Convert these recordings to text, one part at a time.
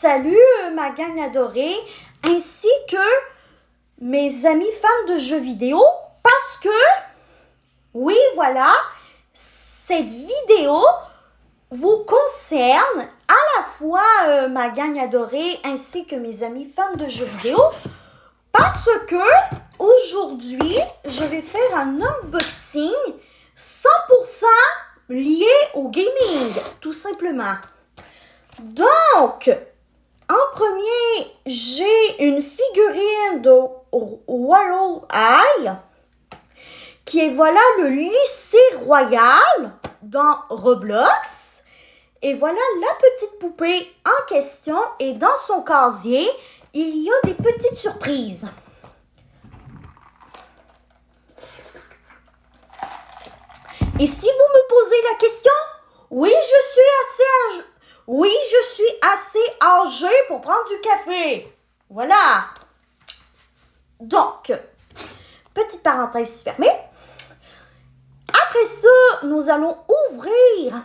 Salut ma gang adorée, ainsi que mes amis fans de jeux vidéo, parce que, oui voilà, cette vidéo vous concerne à la fois ma gang adorée ainsi que mes amis fans de jeux vidéo, parce que aujourd'hui, je vais faire un unboxing 100% lié au gaming, tout simplement. Donc, en premier, j'ai une figurine de Royal Eye, qui est voilà le lycée royal dans Roblox. Et voilà la petite poupée en question. Et dans son casier, il y a des petites surprises. Et si vous me posez la question, oui, je suis assez âgée pour prendre du café. Voilà. Donc, petite parenthèse fermée. Après ça, nous allons ouvrir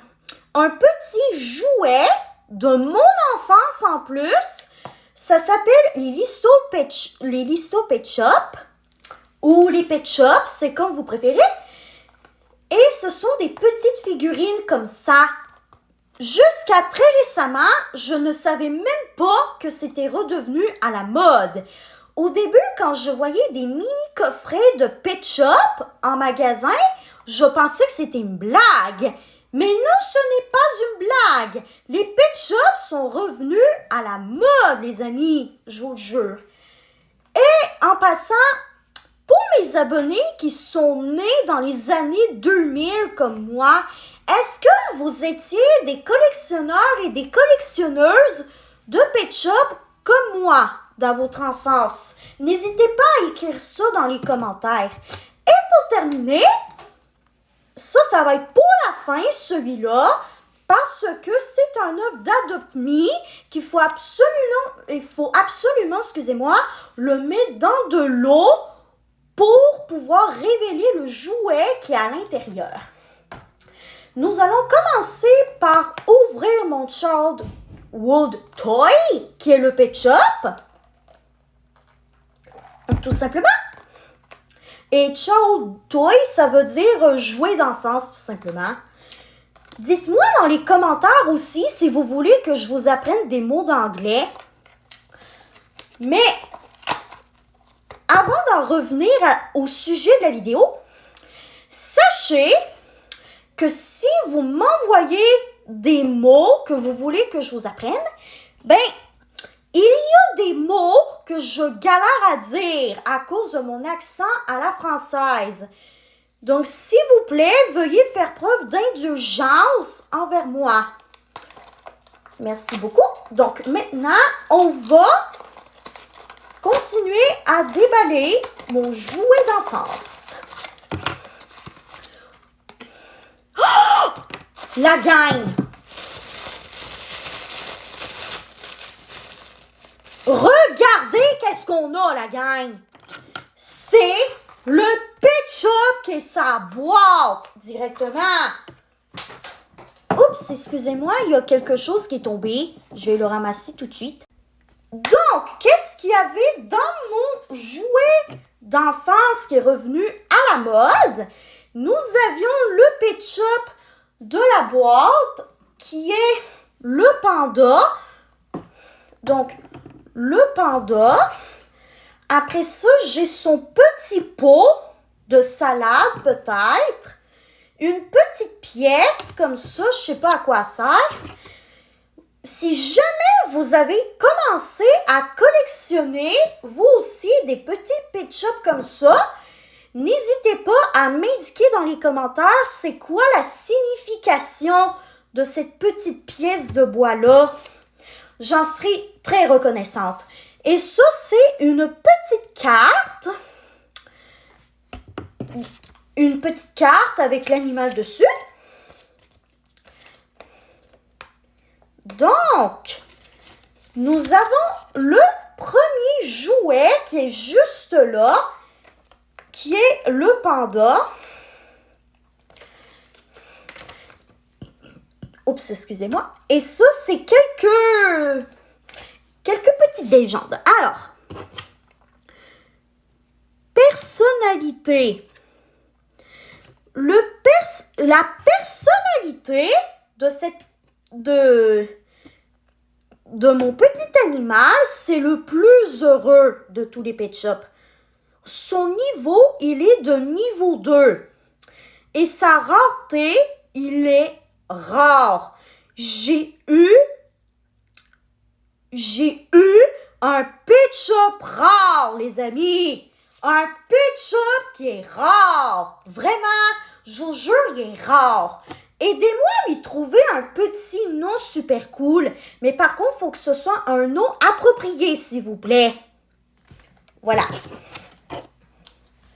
un petit jouet de mon enfance en plus. Ça s'appelle les Listo Pet Shop ou les Pet Shop, c'est comme vous préférez. Et ce sont des petites figurines comme ça. Jusqu'à très récemment, je ne savais même pas que c'était redevenu à la mode. Au début, quand je voyais des mini-coffrets de Pet Shop en magasin, je pensais que c'était une blague. Mais non, ce n'est pas une blague. Les Pet Shops sont revenus à la mode, les amis, je vous le jure. Et en passant, pour mes abonnés qui sont nés dans les années 2000 comme moi, est-ce que vous étiez des collectionneurs et des collectionneuses de Pet Shop comme moi dans votre enfance? N'hésitez pas à écrire ça dans les commentaires. Et pour terminer, ça va être pour la fin, celui-là, parce que c'est un œuvre d'Adopt Me qu'il faut absolument, le mettre dans de l'eau pour pouvoir révéler le jouet qui est à l'intérieur. Nous allons commencer par ouvrir mon Childhood Toy, qui est le Pet Shop. Tout simplement. Et Child Toy, ça veut dire jouet d'enfance, tout simplement. Dites-moi dans les commentaires aussi si vous voulez que je vous apprenne des mots d'anglais. Mais avant d'en revenir au sujet de la vidéo, sachez que si vous m'envoyez des mots que vous voulez que je vous apprenne, ben, il y a des mots que je galère à dire à cause de mon accent à la française. Donc, s'il vous plaît, veuillez faire preuve d'indulgence envers moi. Merci beaucoup. Donc, maintenant, on va continuer à déballer mon jouet d'enfance. Oh! La gang! Regardez qu'est-ce qu'on a, la gang! C'est le Pet Shop qui est sa boîte directement. Oups, excusez-moi, il y a quelque chose qui est tombé. Je vais le ramasser tout de suite. Donc, qu'est-ce qu'il y avait dans mon jouet d'enfance qui est revenu à la mode? Nous avions le Pet Shop de la boîte qui est le panda. Donc, le panda. Après ça, j'ai son petit pot de salade peut-être. Une petite pièce comme ça, je sais pas à quoi ça sert. Si jamais vous avez commencé à collectionner, vous aussi, des petits Pet Shop comme ça, n'hésitez pas à m'indiquer dans les commentaires c'est quoi la signification de cette petite pièce de bois-là. J'en serai très reconnaissante. Et ça, c'est une petite carte. Une petite carte avec l'animal dessus. Donc, nous avons le premier jouet qui est juste là, qui est le panda. Oups, excusez-moi. Et ça, c'est quelques petite légende. Alors, personnalité. La personnalité de mon petit animal, c'est le plus heureux de tous les pet shops. Son niveau, il est de niveau 2. Et sa rareté, il est rare. J'ai eu un pet shop rare, les amis. Un pet shop qui est rare. Vraiment, je vous jure, il est rare. Aidez-moi à lui trouver un petit nom super cool. Mais par contre, il faut que ce soit un nom approprié, s'il vous plaît. Voilà.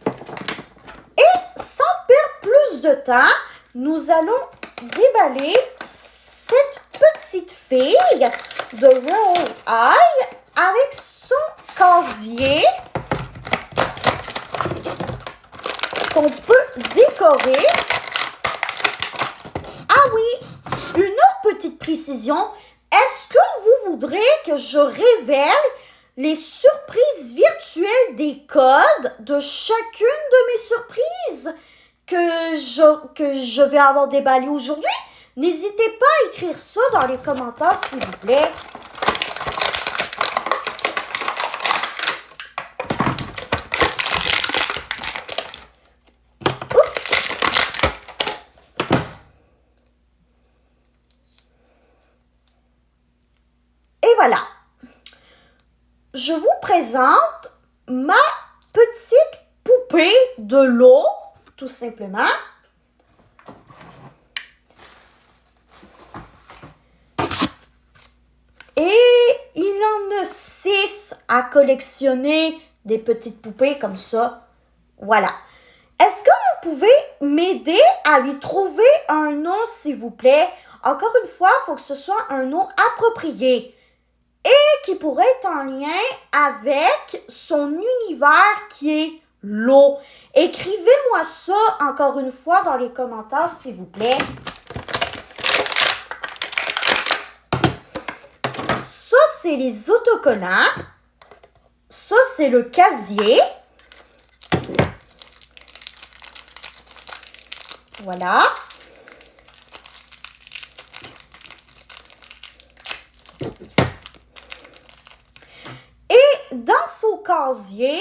Et sans perdre plus de temps, nous allons déballer cette petite fille de Roll Eye avec son casier qu'on peut décorer. Ah oui, une autre petite précision. Est-ce que vous voudrez que je révèle les surprises virtuelles des codes de chacune de mes surprises que je vais avoir déballées aujourd'hui? N'hésitez pas à écrire ça dans les commentaires, s'il vous plaît. Voilà, je vous présente ma petite poupée de l'eau, tout simplement. Et il en a 6 à collectionner des petites poupées comme ça. Voilà. Est-ce que vous pouvez m'aider à lui trouver un nom, s'il vous plaît? Encore une fois, il faut que ce soit un nom approprié. Et qui pourrait être en lien avec son univers qui est l'eau. Écrivez-moi ça encore une fois dans les commentaires, s'il vous plaît. Ça, c'est les autocollants. Ça, c'est le casier. Voilà. Dans son casier,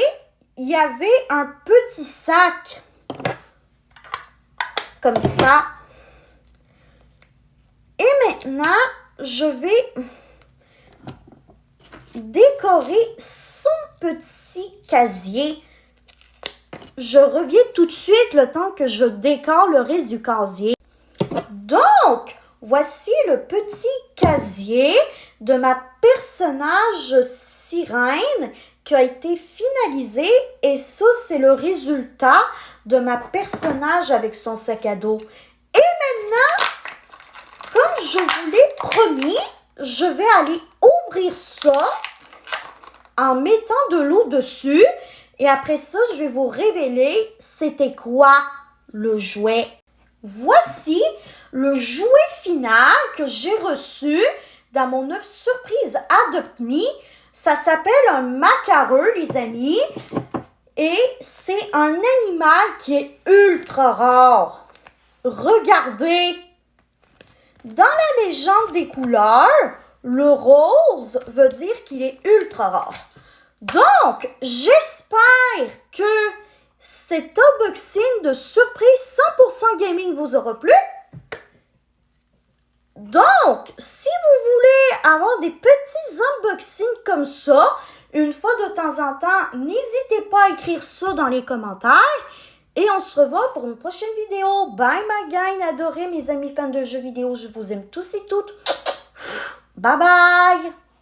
il y avait un petit sac, comme ça. Et maintenant, je vais décorer son petit casier. Je reviens tout de suite le temps que je décore le reste du casier. Donc, voici le petit casier de ma personnage sirène qui a été finalisé et ça, c'est le résultat de ma personnage avec son sac à dos. Et maintenant, comme je vous l'ai promis, je vais aller ouvrir ça en mettant de l'eau dessus et après ça, je vais vous révéler c'était quoi le jouet. Voici le jouet final que j'ai reçu dans mon œuvre surprise Adopt Me. Ça s'appelle un macareux, les amis. Et c'est un animal qui est ultra rare. Regardez. Dans la légende des couleurs, le rose veut dire qu'il est ultra rare. Donc, j'espère que cet unboxing de surprise 100% gaming vous aura plu. Donc, si vous voulez avoir des petits unboxings comme ça, une fois de temps en temps, n'hésitez pas à écrire ça dans les commentaires. Et on se revoit pour une prochaine vidéo. Bye ma gang adorée, mes amis fans de jeux vidéo. Je vous aime tous et toutes. Bye bye.